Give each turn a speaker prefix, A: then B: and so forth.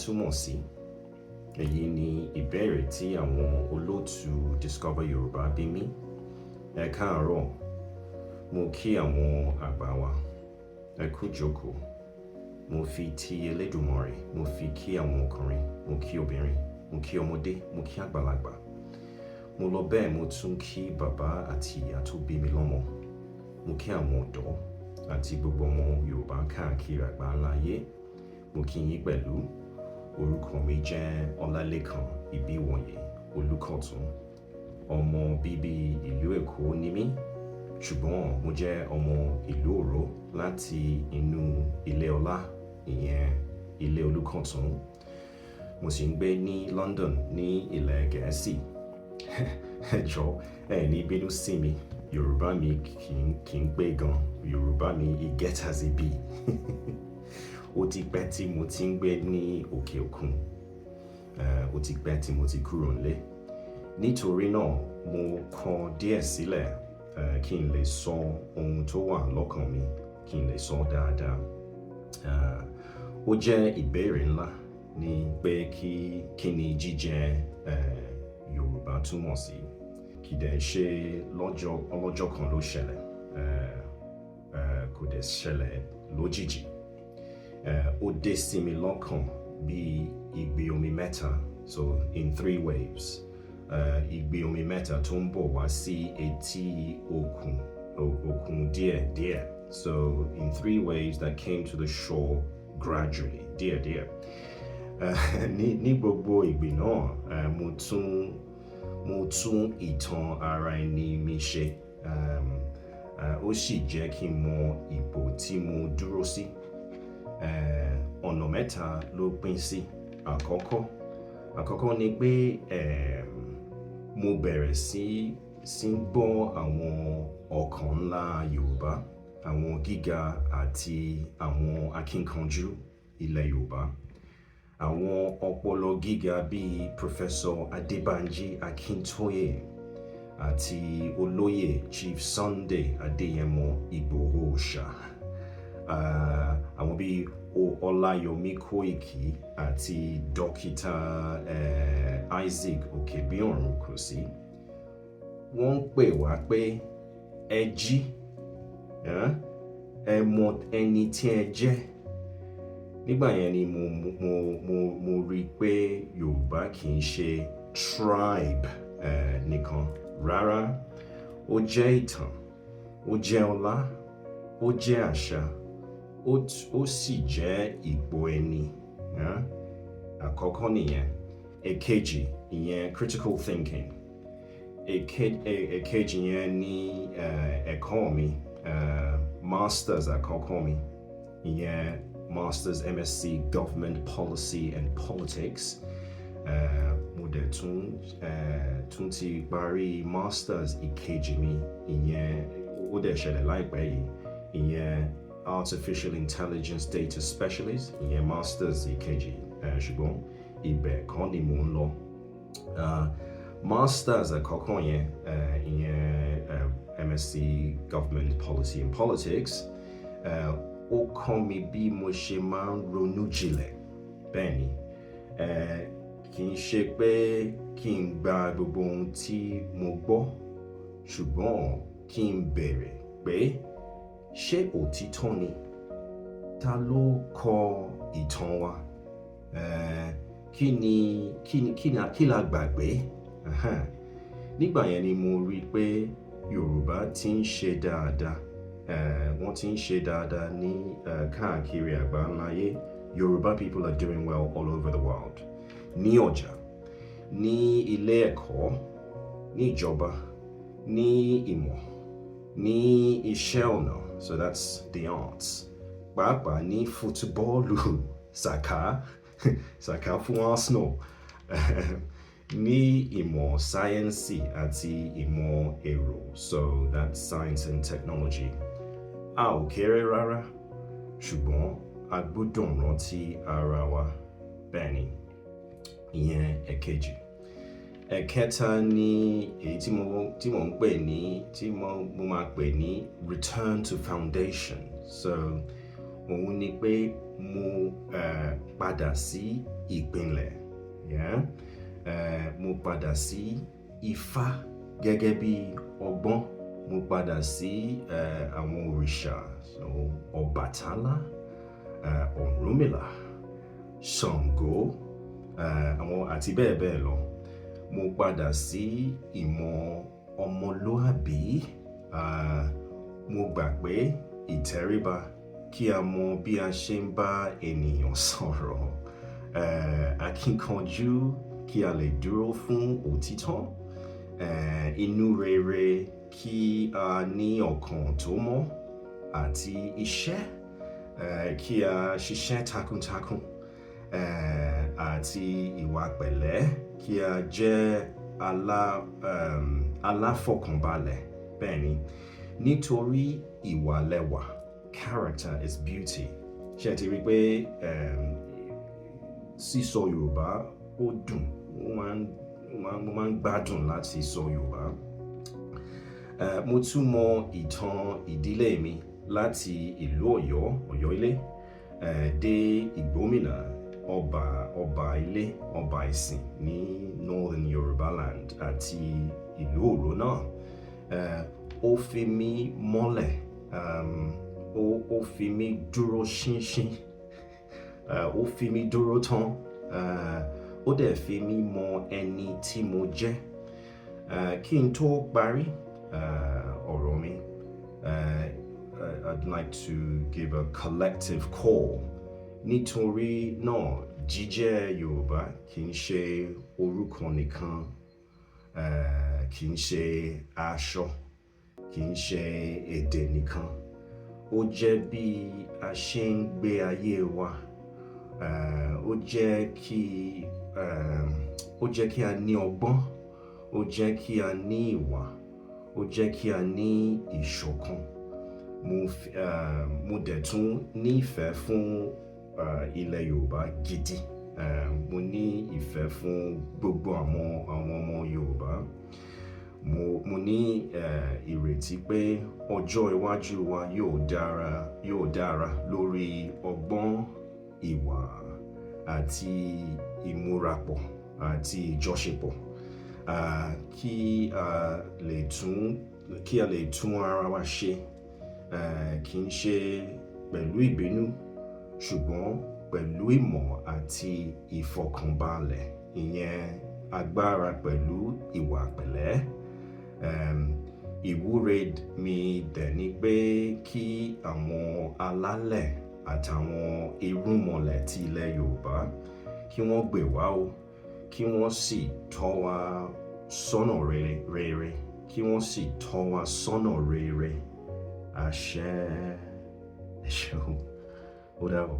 A: túmọ̀ sí? Èyí ni ìbéèrè tí àwọn olóòtú Discover Yorùbá bí mi. Ẹ káàárọ̀, mo kí àwọn àgbà wa. Ẹ kú jókòó. Mo fi ti Elédùmarè, mo fi kí àwọn ọkùnrin, mo kí obìnrin, mo kí ọmọdé, mo kí àgbàlagbà. Mo lọ bẹ́ẹ̀ mo tún kí bàbá àti ìyá tó bí mi lọ́mọ. Mo kí àwọn ọ̀dọ́ àti gbogbo ọmọ Yorùbá káàkiri àgbáńlá ayé. Mo kí yín pẹ̀lú. Orúkọ mi jẹ́ Ọlálékan Ìbíwọ̀nyí Olukotun. Ọmọ bíbí ìlú Èkó ni mí, ṣùgbọ́n mo jẹ́ ọmọ ìlú Òró láti inú ilé ọlá, ìyẹn ilé Olukotun. Mo sì ń gbé ní London ní ilẹ̀ Gẹ̀ẹ́sì. Ẹ jọ̀ọ́, ẹ ní bínú sí mi. Yorùbá mi kì í pé gan. Yorùbá mi it gets as it be. Ó ti pẹ́ tí mo ti ń gbé ní òkè òkun. Ó ti pẹ́ tí mo ti kúrò nílé. Nítorí náà, mo kọ díẹ̀ sílẹ̀ kí n lè sọ ohun tó wà lọ́kàn mi, kí n lè sọ dáadáa. Ó jẹ́ ìbéèrè ńlá ní pé kí ni jíjẹ Yorùbá túmọ̀ sí. Kì dẹ̀ ṣe ọlọ́jọ́ kan ló ṣẹlẹ̀. Kò dẹ̀ ṣẹlẹ̀ lójijì. Ó dé sí mi lọ́kàn bí ìgbì omi mẹ́ta, so in 3 waves. Ìgbì omi mẹ́ta tó ń bọ̀ wá sí etí òkun díẹ̀. So in 3 waves that came to the shore gradually, díẹ̀. Ní gbogbo ìgbì náà, mo tún ìtàn ara ẹni mi ṣe. Ó sì jẹ́ kí n mọ ipò tí mo dúró sí. Ọ̀nà mẹ́ta ló pín sí. Àkọ́kọ́ ni pé mo bẹ̀rẹ̀ sí gbọ́ àwọn ọ̀kàn ńlá Yorùbá, àwọn gíga àti àwọn akínkanjú ilẹ̀ Yorùbá. Àwọn ọpọlọ gíga bíi Professor Adébánjí Akíntóyè àti Olóyè Chief Sunday Adéyẹmọ Ìgbòho Òòṣà. Àwọn bíi Ọláyọmí Kóìkì àti Dókítà Isaac Òkèbíọ̀run kò sí. Wọ́n ń pè wá pé ẹ jí, ẹ mọ ẹni tí ẹ jẹ́. Nígbà yẹn ni mo rí pé Yorùbá kì í ṣe tribe nìkan. Rárá, ó jẹ́ ìtàn, ó jẹ́ ọlá, ó jẹ́ àṣà, ó sì jẹ́ ipò ẹni. Àkọ́kọ́ nìyẹn. Èkejì, ìyẹn critical thinking. Èkejì yẹn ní ẹ̀kọ́ mi, masters àkọ́kọ́ mi, ìyẹn Masters MSc Government Policy and Politics. Mo dẹ̀ tún ti parí masters ìkejì mi, ìyẹn ó dẹ̀ ṣẹlẹ̀ láìpẹ́ yìí, ìyẹn Artificial Intelligence Data Specialist, ìyẹn masters ìkejì. Ṣùgbọ́n ibẹ̀ kọ́ ni mò ń lọ. Masters àkọ́kọ́ yẹn, ìyẹn MSc Government Policy and Politics, ó kọ́ mi bí mo ṣe máa ń ronú jinlẹ̀. Bẹ́ẹ̀ni, kì í ṣe pé kí n gba gbogbo ohun tí mo gbọ́, ṣùgbọ́n kí n bẹ̀rẹ̀ pé ṣé òtítọ́ ni? Ta ló kọ ìtàn wa? Kí la gbàgbé? Nígbà yẹn ni mo rí pé Yorùbá ti ń ṣe dáadáa. Wọ́n ti ń ṣe dáadáa ní káàkiri àgbáńláyé. Yoruba people are doing well all over the world. Ní ọjà, ní ilé ẹ̀kọ́, ní ìjọba, ní ìmọ̀, ní iṣẹ́ ọnà, so that's the arts. Pàápàá ní fútbọ́ọ̀lù, sàká fún Arsenal. Ní ìmọ̀ sáyẹ́ǹsì àti ìmọ̀ èrò, so that's science and technology. A ò kéré rárá, ṣùgbọ́n a gbọ́dọ̀ rántí ara wa. Bẹ́ẹ̀ni, ìyẹn ẹ̀kejì. Ẹ̀kẹta ni èyí tí mo máa pè ní return to foundation. So òun ni pé mo padà sí ìpìnlẹ̀, yeah? Mo padà sí Ifá gẹ́gẹ́ bí ọgbọ́n, mo padà sí àwọn òrìṣà, so Ọbàtálá, Ọ̀rúnmìlà, Ṣàngó, àwọn àti bẹ́ẹ̀ bẹ́ẹ̀ lọ. Mo padà sí ìmọ̀ ọmọlúàbí. Mo gbà pé ìtẹríba, kí a mọ bí a ṣe ń bá ènìyàn sọ̀rọ̀, akíkanjú, kí a lè dúró fún òtítọ́, inú rere, kí a ní ọkàn tó mọ́, àti iṣẹ́, kí a ṣiṣẹ́ takuntakun, àti ìwà pẹ̀lẹ́, kí a jẹ́ aláfọkànbalẹ̀. Bẹ́ẹ̀ni, nítorí ìwà lẹwà, character is beauty. Ṣé ẹ ti rí pé sísọ Yorùbá ó dùn, mo máa ń gbádùn láti sọ Yorùbá. Mo tún mọ ìtàn ìdílé mi láti ìlú Ọ̀yọ́ ilé, dé Ìgbómìnà, ọba ilé, ọba ìsìn ní Northern Yoruba land, àti ìlú Òró náà. Ó fi mí mọ́lẹ̀, ó fi mí dúró ṣínṣín, ó fi mí dúró tán, ó dẹ̀ fi mí mọ ẹni tí mo jẹ́. Kí n tó parí ọ̀rọ̀ mi, I'd like to give a collective call. Nítorí náà, jíjẹ́ Yorùbá kì í ṣe orúkọ nìkan, kì í ṣe aṣọ, kì í ṣe èdè nìkan. Ó jẹ́ bí a ṣe ń gbé ayé wa. Ó jẹ́ kí a ní ọgbọ́n, ó jẹ́ kí a ní ìwà, ó jẹ́ kí a ní ìṣọ̀kan. Mo dẹ̀ tún ní ìfẹ́ fún ilẹ̀ Yorùbá gidi. Mo ní ìfẹ́ fún gbogbo àwọn ọmọ Yorùbá. Mo ní ìrètí pé ọjọ́ iwájú wa yóò dára lórí ọgbọ́n, ìwà, àti ìmúrapọ̀, àti ìjọṣepọ̀. Kí a lè tún ara wa ṣe, kì í ṣe pẹ̀lú ìbínú, ṣùgbọ́n pẹ̀lú ìmọ̀ àti ìfọkànbalẹ̀, ìyẹn agbára pẹ̀lú ìwà pẹ̀lẹ́. Ìwúre mi dẹ̀ ni pé kí àwọn alálẹ̀ àtàwọn irúnmọlẹ̀ ti ilẹ̀ Yorùbá kí wọ́n gbè wá o, kí wọ́n sì tọ́ wa sọ́nà rere, kí wọ́n sì tọ́ wa sọ́nà rere. Àṣẹ. Ẹ ṣeun. Ó dàbọ̀.